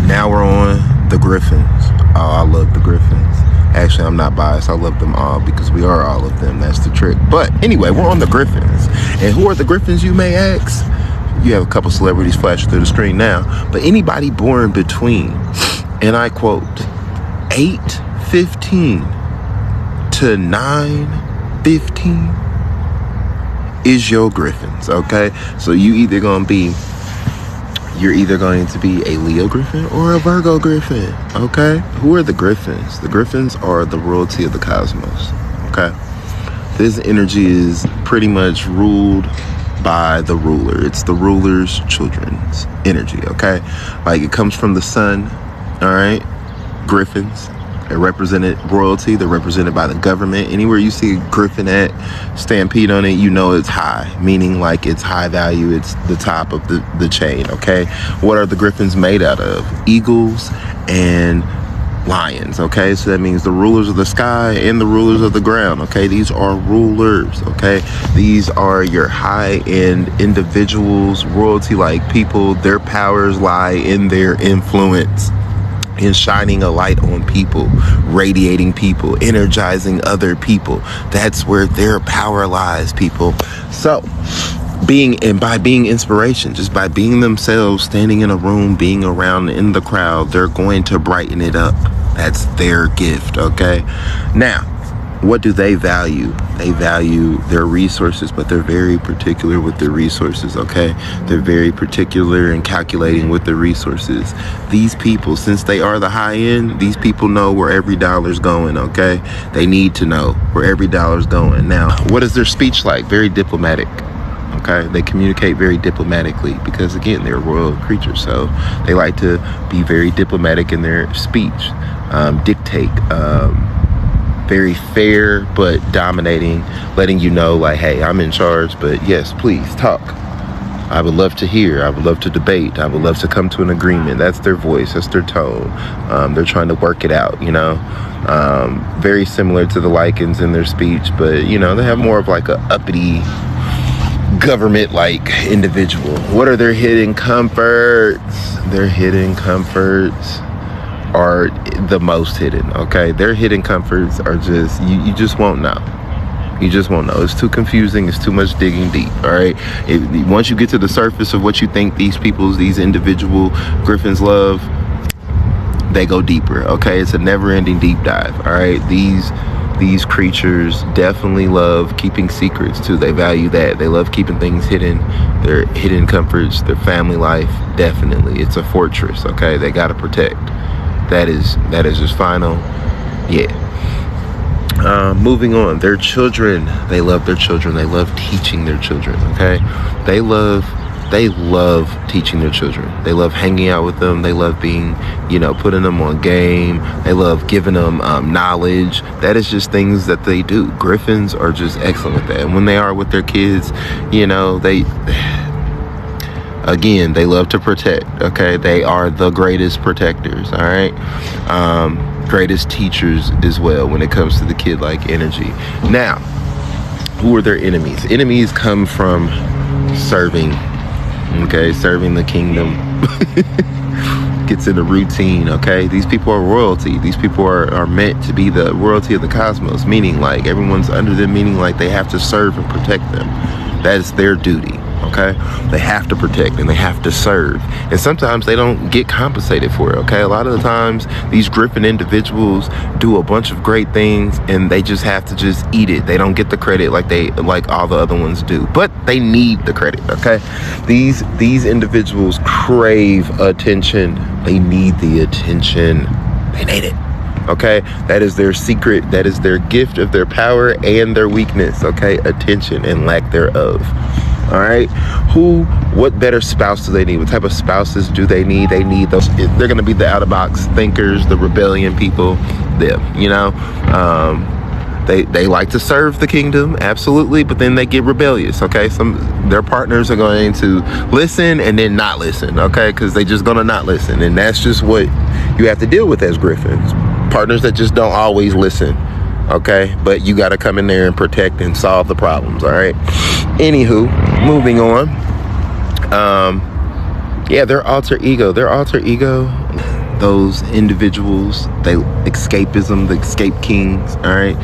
Now we're on the Gryphons. Oh, I love the Gryphons. Actually, I'm not biased. I love them all because we are all of them. That's the trick. But anyway, we're on the Gryphons. And who are the Gryphons, you may ask? You have a couple celebrities flashing through the screen now. But anybody born between, and I quote, 8:15 to 9:15 is your Gryphons, okay? So you're either going to be a Leo Gryphon or a Virgo Gryphon, okay? Who are the Gryphons? The Gryphons are the royalty of the cosmos, okay? This energy is pretty much ruled by the ruler. It's the ruler's children's energy, okay? Like, it comes from the sun, all right? Gryphons. They're represented royalty. They're represented by the government. Anywhere you see a Gryphon at, stampede on it, you know it's high, meaning like it's high value. It's the top of the chain, okay? What are the Gryphons made out of? Eagles and lions, okay? So that means the rulers of the sky and the rulers of the ground, okay? These are rulers, okay? These are your high-end individuals, royalty-like people. Their powers lie in their influence, in shining a light on people, radiating people, energizing other people. That's where their power lies, people. So by being inspiration, just by being themselves, standing in a room, being around in the crowd, they're going to brighten it up. That's their gift, okay? Now, what do they value? They value their resources, but they're very particular with their resources, okay? They're very particular in calculating with their resources. These people, since they are the high end, these people know where every dollar's going, okay? They need to know where every dollar's going. Now, what is their speech like? Very diplomatic, okay? They communicate very diplomatically because, again, they're royal creatures, so they like to be very diplomatic in their speech, dictate, very fair but dominating, letting you know, like, hey, I'm in charge, but yes, please talk. I would love to hear. I would love to debate. I would love to come to an agreement. That's their voice. That's their tone. They're trying to work it out, you know. Very similar to the Lycans in their speech, but, you know, they have more of like a uppity government-like individual. What are their hidden comforts? Their hidden comforts are the most hidden, okay? Their hidden comforts are just, you just won't know. You just won't know. It's too confusing. It's too much digging deep, all right? Once you get to the surface of what you think these individual Gryphons love, they go deeper, okay? It's a never-ending deep dive, all right? These creatures definitely love keeping secrets too. They value that. They love keeping things hidden. Their hidden comforts, their family life, definitely. It's a fortress, okay? They gotta protect. That is just final. Yeah. Moving on. Their children. They love their children. They love teaching their children. Okay. They love teaching their children. They love hanging out with them. They love being, you know, putting them on game. They love giving them knowledge. That is just things that they do. Gryphons are just excellent with that. And when they are with their kids, you know, again, they love to protect, okay? They are the greatest protectors, all right? Greatest teachers as well when it comes to the kid-like energy. Now, who are their enemies? Enemies come from serving, okay? Serving the kingdom. Gets in a routine, okay? These people are royalty. These people are meant to be the royalty of the cosmos, meaning like everyone's under them, meaning like they have to serve and protect them. That is their duty. Okay, they have to protect and they have to serve, and sometimes they don't get compensated for it. Okay, a lot of the times these Gryphon individuals do a bunch of great things and they just have to just eat it. They don't get the credit like all the other ones do, but they need the credit. Okay, these individuals crave attention. They need the attention. They need it. Okay, that is their secret. That is their gift of their power and their weakness. Okay, attention and lack thereof. All right, what better spouse do they need? What type of spouses do they need? They need those. They're going to be the out-of-box thinkers, the rebellion people. Them, you know, they like to serve the kingdom, absolutely, but then they get rebellious. Okay, their partners are going to listen and then not listen. Okay, because they just gonna not listen, and that's just what you have to deal with as Gryphons. Partners that just don't always listen. Okay, but you got to come in there and protect and solve the problems. All right. Anywho, moving on. Yeah, their alter ego. those individuals, they escapism, the escape kings. All right,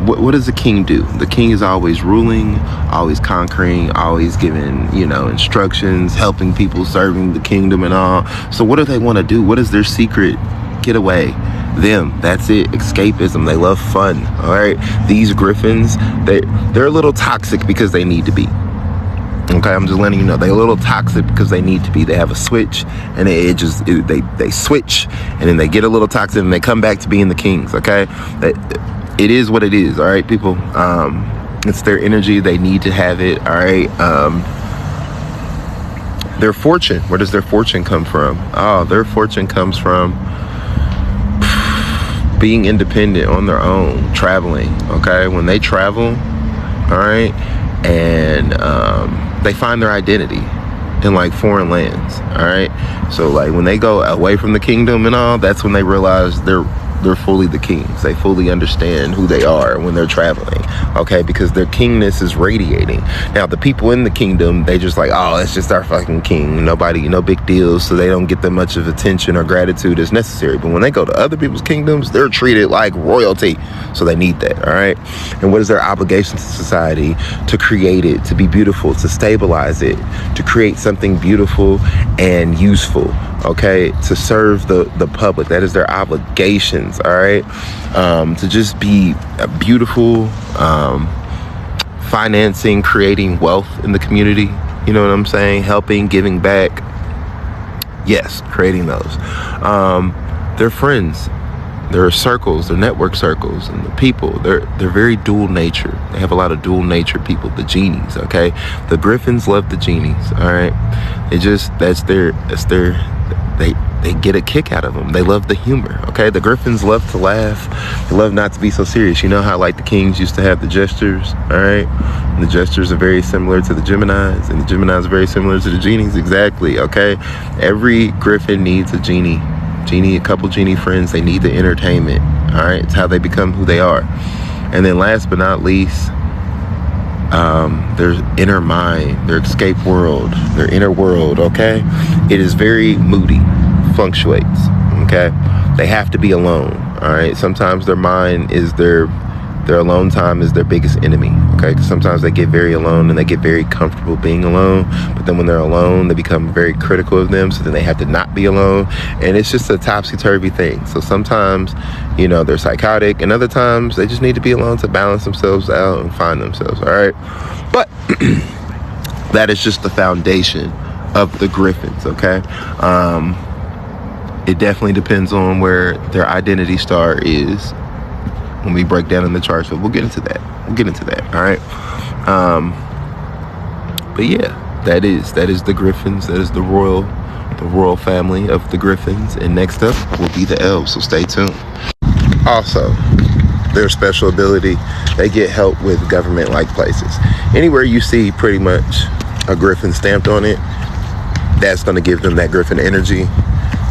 what does a king do? The king is always ruling, always conquering, always giving, you know, instructions, helping people, serving the kingdom and all. So what do they want to do? What is their secret getaway? That's it. Escapism. They love fun. All right, these Gryphons, they're a little toxic because they need to be. Okay, I'm just letting you know, they're a little toxic because they need to be. They have a switch, and they switch, and then they get a little toxic, and they come back to being the kings. Okay, it is what it is. All right, people. It's their energy. They need to have it. All right. Their fortune. Where does their fortune come from? Oh, their fortune comes from being independent on their own, traveling. Okay, when they travel, all right, and they find their identity in like foreign lands. All right, so like when they go away from the kingdom and all, that's when they realize they're fully the kings. They fully understand who they are when they're traveling. Okay, because their kingness is radiating. Now the people in the kingdom, they just like, oh, it's just our fucking king, nobody, no big deal, so they don't get that much of attention or gratitude as necessary. But when they go to other people's kingdoms, they're treated like royalty, so they need that. All right, and what is their obligation to society? To create it, to be beautiful, to stabilize it, to create something beautiful and useful. Okay, to serve the public. That is their obligations. All right, to just be beautiful, financing, creating wealth in the community. You know what I'm saying? Helping, giving back. Yes, creating those. Their friends, their circles, their network circles, and the people. They're very dual nature. They have a lot of dual nature people. The genies. Okay, the Gryphons love the genies. All right, they get a kick out of them. They love the humor. Okay, the Gryphons love to laugh. They love not to be so serious. You know how like the kings used to have the jesters. All right, and the jesters are very similar to the Geminis, and the Geminis are very similar to the genies. Exactly. Okay, every Gryphon needs a genie, a couple genie friends. They need the entertainment. All right, it's how they become who they are. And then last but not least, their inner mind, their escape world, their inner world. Okay, it is very moody, fluctuates. Okay, they have to be alone. All right, sometimes their mind is their alone time is their biggest enemy. Okay, because sometimes they get very alone and they get very comfortable being alone, but then when they're alone, they become very critical of them, so then they have to not be alone, and it's just a topsy-turvy thing. So sometimes, you know, they're psychotic, and other times they just need to be alone to balance themselves out and find themselves. All right, but that is just the foundation of the Gryphons. Okay, it definitely depends on where their identity star is when we break down in the chart, so we'll get into that. All right, but yeah, that is the Gryphons. That is the royal family of the Gryphons. And next up will be the elves, so stay tuned. Also, their special ability, they get help with government-like places. Anywhere you see pretty much a Gryphon stamped on it, that's going to give them that Gryphon energy.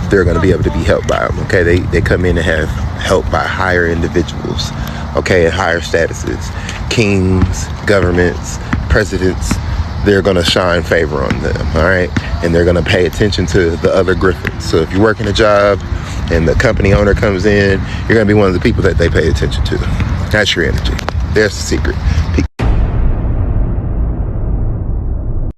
They're going to be able to be helped by them. Okay, they come in and have help by higher individuals. Okay, and higher statuses, kings, governments, presidents. They're going to shine favor on them. All right, and they're going to pay attention to the other Gryphons. So if you're working a job and the company owner comes in, you're going to be one of the people that they pay attention to. That's your energy. There's the secret. Peace.